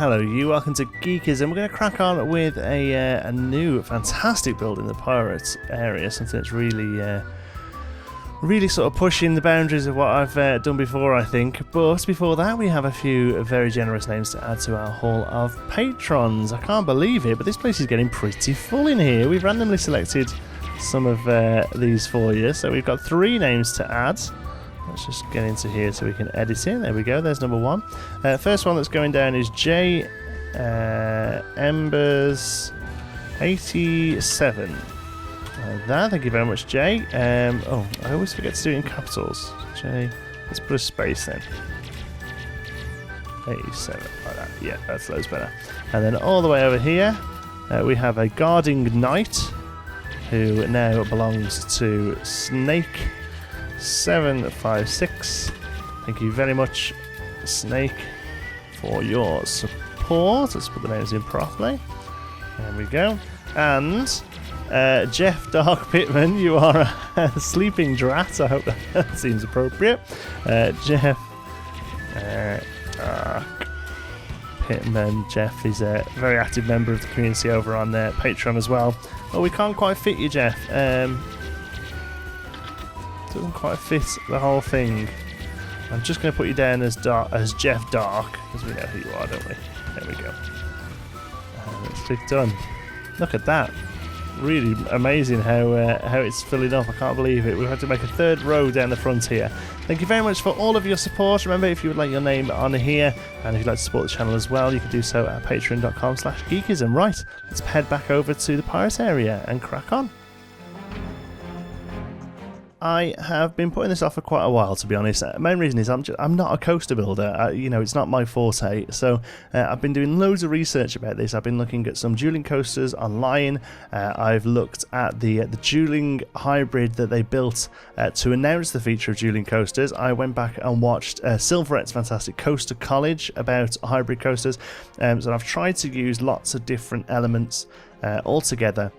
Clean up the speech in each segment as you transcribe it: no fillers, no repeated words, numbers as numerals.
hello you, welcome to Geekism. We're going to crack on with a new fantastic build in the Pirates area, something that's really sort of pushing the boundaries of what I've done before, I think. But before that, we have a few very generous names to add to our haul of patrons. I can't believe it, but this place is getting pretty full in here. We've randomly selected some of these for you, so we've got 3 names to add. Let's just get into here so we can edit it. There we go, there's number 1. First one that's going down is J Embers 87. There, thank you very much, Jay. Oh, I always forget to do it in capitals. J, let's put a space then. 87, like that. Yeah, that's loads better. And then all the way over here, we have a guarding knight who now belongs to Snake 756. Thank you very much, Snake, for your support. Let's put the names in properly. There we go. And Jeff Dark Pittman, you are a sleeping drat. I hope that seems appropriate. Jeff Dark Pittman. Jeff is a very active member of the community over on Patron as well. Oh, we can't quite fit you, Jeff. Doesn't quite fit the whole thing. I'm just going to put you down as Jeff Dark, because we know who you are, don't we? There we go. Let's click done. Look at that. Really amazing how it's filling up. I can't believe it. We've had to make a 3rd row down the front here. Thank you very much for all of your support. Remember, if you would like your name on here, and if you'd like to support the channel as well, you can do so at patreon.com/geekism. Right, let's head back over to the pirate area and crack on. I have been putting this off for quite a while, to be honest. The main reason is I'm not a coaster builder. It's not my forte. So I've been doing loads of research about this. I've been looking at some dueling coasters online. I've looked at the dueling hybrid that they built to announce the feature of dueling coasters. I went back and watched Silverette's fantastic Coaster College about hybrid coasters. So I've tried to use lots of different elements all together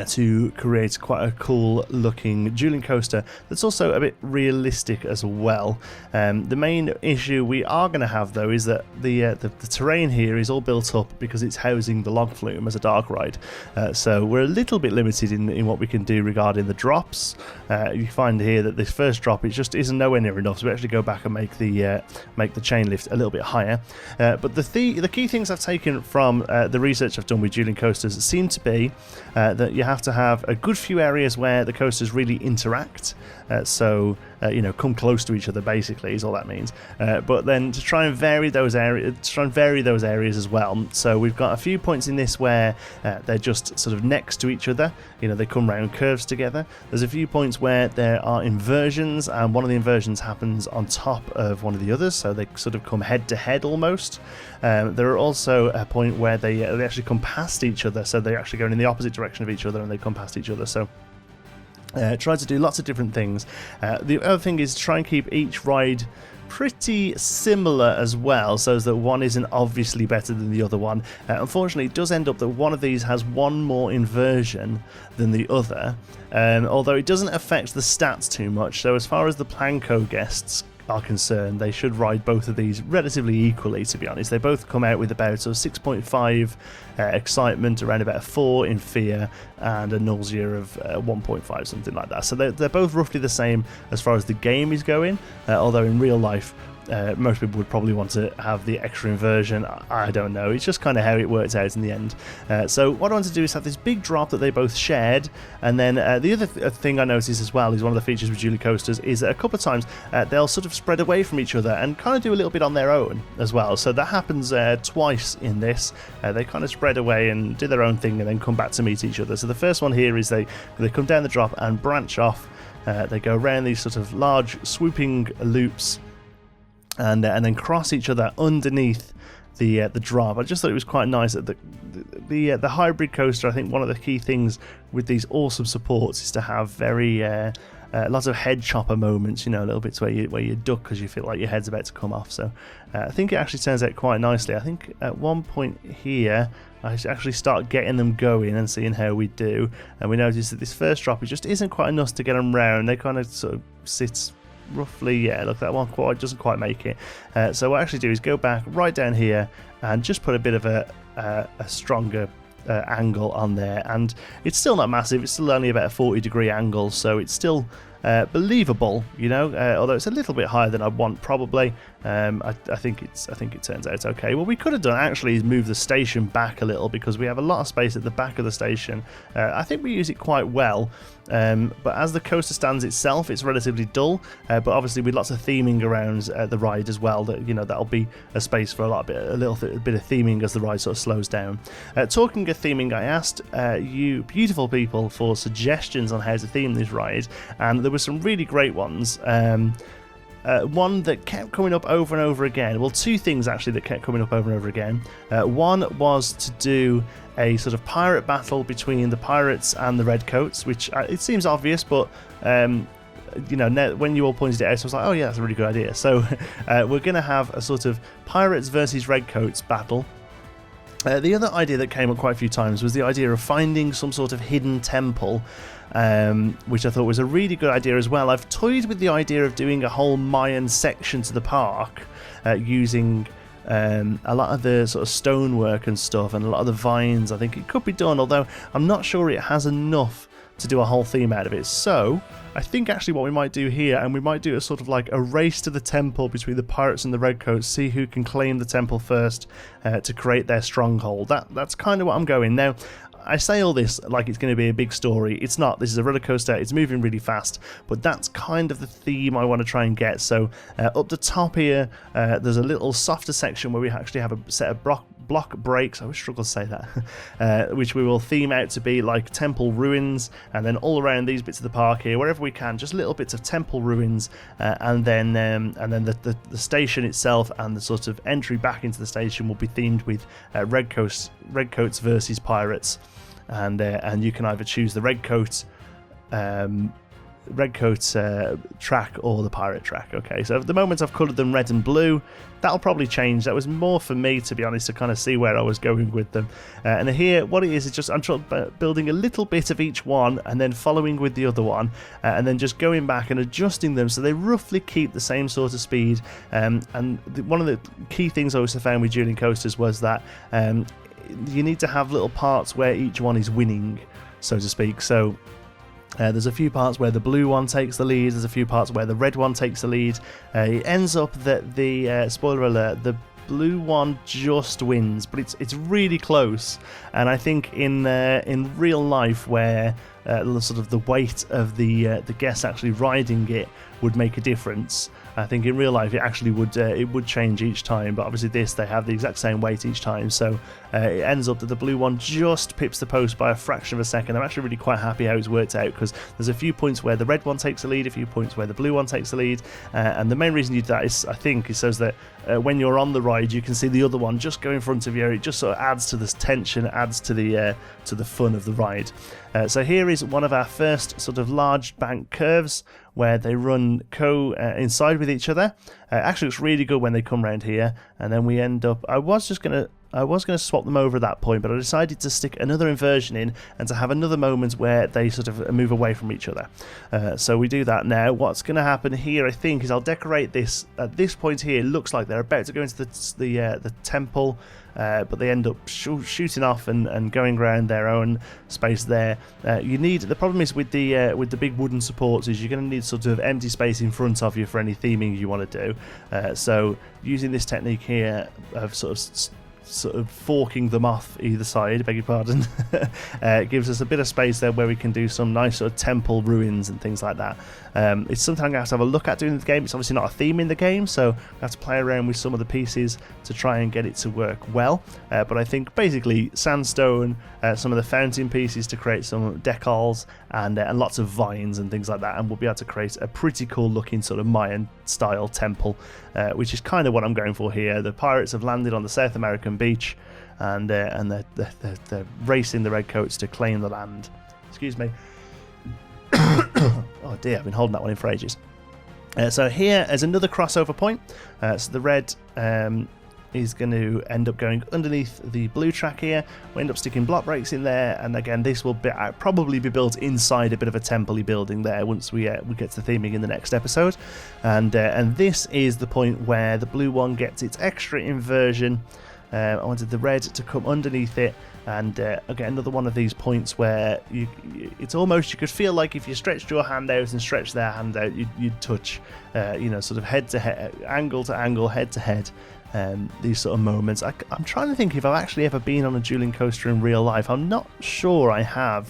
to create quite a cool looking dueling coaster that's also a bit realistic as well. The main issue we are going to have though is that the terrain here is all built up because it's housing the log flume as a dark ride, so we're a little bit limited in what we can do regarding the drops. You find here that this first drop, it just isn't nowhere near enough, so we actually go back and make the chain lift a little bit higher. But the key things I've taken from the research I've done with dueling coasters seem to be that you have to have a good few areas where the coasters really interact, come close to each other basically is all that means, but then to try and vary those areas as well. So we've got a few points in this where they're just sort of next to each other, they come round curves together. There's a few points where there are inversions, and one of the inversions happens on top of one of the others, so they sort of come head to head almost. There are also a point where they actually come past each other, so they're actually going in the opposite direction of each other and they come past each other. So try to do lots of different things. The other thing is try and keep each ride pretty similar as well, so that one isn't obviously better than the other one. Unfortunately, it does end up that one of these has one more inversion than the other, although it doesn't affect the stats too much. So as far as the Planco guests are concerned, they should ride both of these relatively equally, to be honest. They both come out with about 6.5 excitement, around about a 4 in fear, and a nausea of 1.5, something like that. So they're both roughly the same as far as the game is going, although in real life most people would probably want to have the extra inversion. I don't know, it's just kind of how it works out in the end. So what I want to do is have this big drop that they both shared, and then the other thing I noticed as well is one of the features with dueling coasters is that a couple of times they'll sort of spread away from each other and kind of do a little bit on their own as well. So that happens twice in this. They kind of spread away and do their own thing and then come back to meet each other. So the first one here is they come down the drop and branch off. They go around these sort of large swooping loops and then cross each other underneath the drop. I just thought it was quite nice that the hybrid coaster. I think one of the key things with these awesome supports is to have very lots of head chopper moments, little bits where you duck because you feel like your head's about to come off. So I think it actually turns out quite nicely. I think at one point here I actually start getting them going and seeing how we do, and we notice that this first drop, it just isn't quite enough to get them round. They kind of sort of sit roughly, yeah, look, that one doesn't quite make it. So what I actually do is go back right down here and just put a bit of a stronger angle on there, and it's still not massive. It's still only about a 40-degree angle, so it's still believable, you know, although it's a little bit higher than I want probably. I think it turns out okay. What we could have done actually is move the station back a little, because we have a lot of space at the back of the station. I think we use it quite well, but as the coaster stands itself, it's relatively dull, but obviously with lots of theming around the ride as well, that, you know, that'll be a space for a bit of theming as the ride sort of slows down. Talking of theming, I asked you beautiful people for suggestions on how to theme this ride, and there were some really great ones. One that kept coming up over and over again. Well, two things actually that kept coming up over and over again. One was to do a sort of pirate battle between the pirates and the redcoats, which it seems obvious, but you know, when you all pointed it out, I was like, oh yeah, that's a really good idea. So we're going to have a sort of pirates versus redcoats battle. The other idea that came up quite a few times was the idea of finding some sort of hidden temple, which I thought was a really good idea as well. I've toyed with the idea of doing a whole Mayan section to the park, using a lot of the sort of stonework and stuff, and a lot of the vines. I think it could be done, although I'm not sure it has enough to do a whole theme out of it. So I think actually what we might do here, and we might do a sort of like a race to the temple between the pirates and the redcoats, see who can claim the temple first to create their stronghold. That's kind of what I'm going. Now, I say all this like it's going to be a big story. It's not. This is a roller coaster. It's moving really fast, but that's kind of the theme I want to try and get. So up the top here, there's a little softer section where we actually have a set of block breaks, I would struggle to say that, which we will theme out to be like temple ruins, and then all around these bits of the park here, wherever we can, just little bits of temple ruins, and then the station itself and the sort of entry back into the station will be themed with redcoats versus pirates, and you can either choose the redcoat track or the pirate track. Okay, so at the moment I've coloured them red and blue. That'll probably change. That was more for me, to be honest, to kind of see where I was going with them. And here, what it is just I'm building a little bit of each one and then following with the other one, and then just going back and adjusting them so they roughly keep the same sort of speed. And one of the key things I also found with dueling coasters was that you need to have little parts where each one is winning, so to speak. So there's a few parts where the blue one takes the lead, there's a few parts where the red one takes the lead. It ends up that the, spoiler alert, the blue one just wins, but it's really close. And I think in real life, where sort of the weight of the guests actually riding it would make a difference, I think in real life it would change each time. But obviously they have the exact same weight each time, so it ends up that the blue one just pips the post by a fraction of a second. I'm actually really quite happy how it's worked out, because there's a few points where the red one takes the lead, a few points where the blue one takes the lead, and the main reason you do that is, I think, is so that when you're on the ride you can see the other one just go in front of you. It just sort of adds to this tension, adds to the fun of the ride. So here is one of our first sort of large bank curves where they run inside with each other. Actually looks really good when they come around here, and then we end up, I was going to swap them over at that point, but I decided to stick another inversion in and to have another moment where they sort of move away from each other. So we do that now. What's going to happen here, I think, is I'll decorate this. At this point here, it looks like they're about to go into the temple, but they end up shooting off and going around their own space there. The problem is with the big wooden supports is you're going to need sort of empty space in front of you for any theming you want to do. So using this technique here of sort of forking them off either side, beg your pardon, it gives us a bit of space there where we can do some nice sort of temple ruins and things like that. It's something I'm going to have a look at doing the game. It's obviously not a theme in the game, so I have to play around with some of the pieces to try and get it to work well. But I think basically sandstone, some of the fountain pieces to create some decals, and lots of vines and things like that, and we'll be able to create a pretty cool looking sort of Mayan style temple, which is kind of what I'm going for here. The pirates have landed on the South American beach, and they're racing the redcoats to claim the land. Excuse me. Oh dear, I've been holding that one in for ages. So here is another crossover point. So the red is going to end up going underneath the blue track here. We end up sticking block breaks in there, and again this will probably be built inside a bit of a temple-y building there once we get to theming in the next episode. And this is the point where the blue one gets its extra inversion. I wanted the red to come underneath it, and again another one of these points where it's almost, you could feel like if you stretched your hand out and stretched their hand out, you'd touch, sort of head to head, angle to angle, head to head. These sort of moments. I'm trying to think if I've actually ever been on a dueling coaster in real life. I'm not sure I have.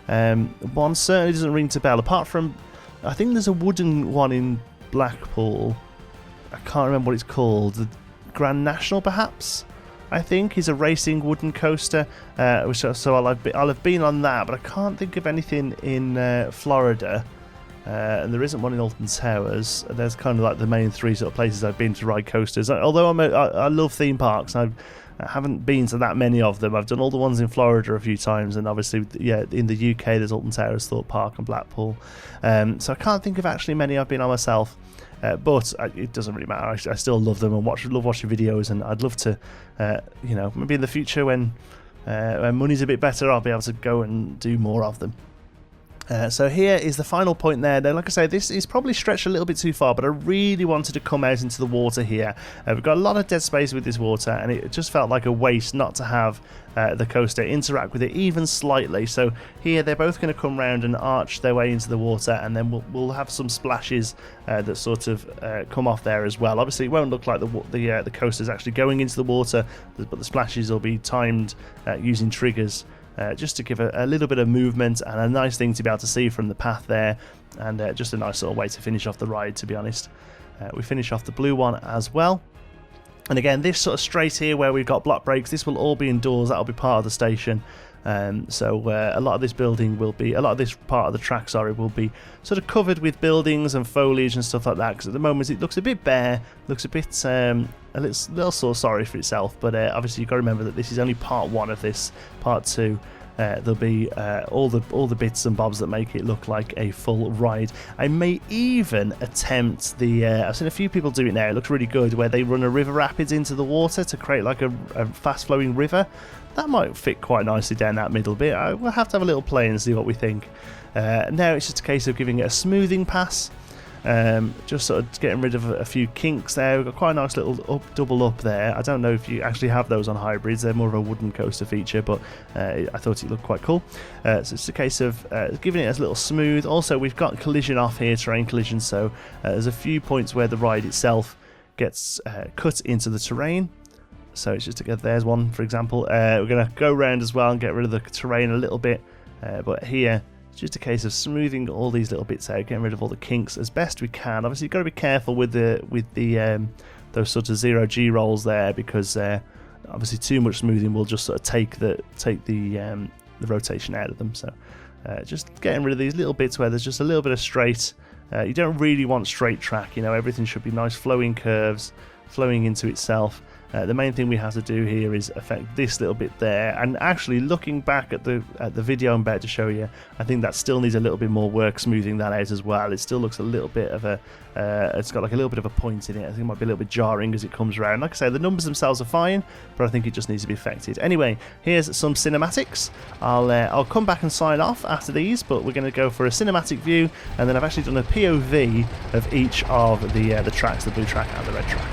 One certainly doesn't ring to bell, apart from, I think there's a wooden one in Blackpool. I can't remember what it's called. The Grand National, perhaps, I think, is a racing wooden coaster. So I'll have been on that, but I can't think of anything in Florida. And there isn't one in Alton Towers. There's kind of like the main three sort of places I've been to ride coasters. Although I love theme parks, I haven't been to that many of them. I've done all the ones in Florida a few times, and obviously, yeah, in the UK there's Alton Towers, Thorpe Park, and Blackpool. So I can't think of actually many I've been on myself. But it doesn't really matter. I still love them and love watching videos, and I'd love to, maybe in the future when money's a bit better, I'll be able to go and do more of them. So here is the final point there. Now, like I say, this is probably stretched a little bit too far, but I really wanted to come out into the water here. We've got a lot of dead space with this water, and it just felt like a waste not to have the coaster interact with it even slightly. So here they're both going to come round and arch their way into the water, and then we'll have some splashes that sort of come off there as well. Obviously, it won't look like the coaster's actually going into the water, but the splashes will be timed using triggers. Just to give a little bit of movement and a nice thing to be able to see from the path there, and just a nice sort of way to finish off the ride, to be honest. We finish off the blue one as well, and again this sort of straight here where we've got block breaks, this will all be indoors. That'll be part of the station. So a lot of this part of the track, will be sort of covered with buildings and foliage and stuff like that, because at the moment it looks a bit bare, looks a bit a little sort of sorry for itself, but obviously you've got to remember that this is only part one of this. Part two, there'll be all the bits and bobs that make it look like a full ride. I may even attempt I've seen a few people do it now, it looks really good, where they run a river rapids into the water to create like a fast flowing river. That might fit quite nicely down that middle bit. We'll have to have a little play and see what we think. Now it's just a case of giving it a smoothing pass. Just sort of getting rid of a few kinks there. We've got quite a nice little double up there. I don't know if you actually have those on hybrids. They're more of a wooden coaster feature, but I thought it looked quite cool. So it's just a case of giving it a little smooth. Also, we've got collision off here, terrain collision, so there's a few points where the ride itself gets cut into the terrain. So it's just there's one, for example. We're going to go around as well and get rid of the terrain a little bit, but here it's just a case of smoothing all these little bits out, getting rid of all the kinks as best we can. Obviously, you've got to be careful with those sort of 0G rolls there, because obviously too much smoothing will just sort of take the rotation out of them. So just getting rid of these little bits where there's just a little bit of straight. You don't really want straight track. Everything should be nice flowing curves, flowing into itself. The main thing we have to do here is affect this little bit there, and actually looking back at the video I'm about to show you, I think that still needs a little bit more work smoothing that out as well. It still looks a little bit of it's got like a little bit of a point in it. I think it might be a little bit jarring as it comes around. Like I say, the numbers themselves are fine, but I think it just needs to be affected. Anyway, here's some cinematics. I'll come back and sign off after these, but we're going to go for a cinematic view, and then I've actually done a POV of each of the tracks, the blue track and the red track.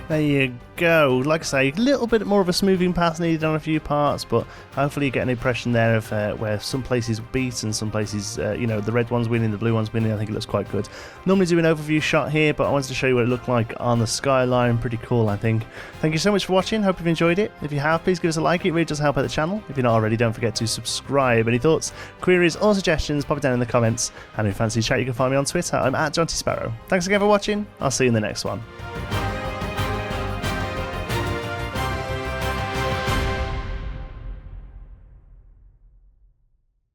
There you go. Like I say, a little bit more of a smoothing path needed on a few parts, but hopefully you get an impression there of where some places beat and some places, you know, the red one's winning, the blue one's winning. I think it looks quite good. Normally do an overview shot here, but I wanted to show you what it looked like on the skyline. Pretty cool, I think. Thank you so much for watching. Hope you've enjoyed it. If you have, please give us a like. It really does help out the channel. If you're not already, don't forget to subscribe. Any thoughts, queries, or suggestions, pop it down in the comments. And if you fancy a chat, you can find me on Twitter. I'm at John T. Sparrow. Thanks again for watching. I'll see you in the next one.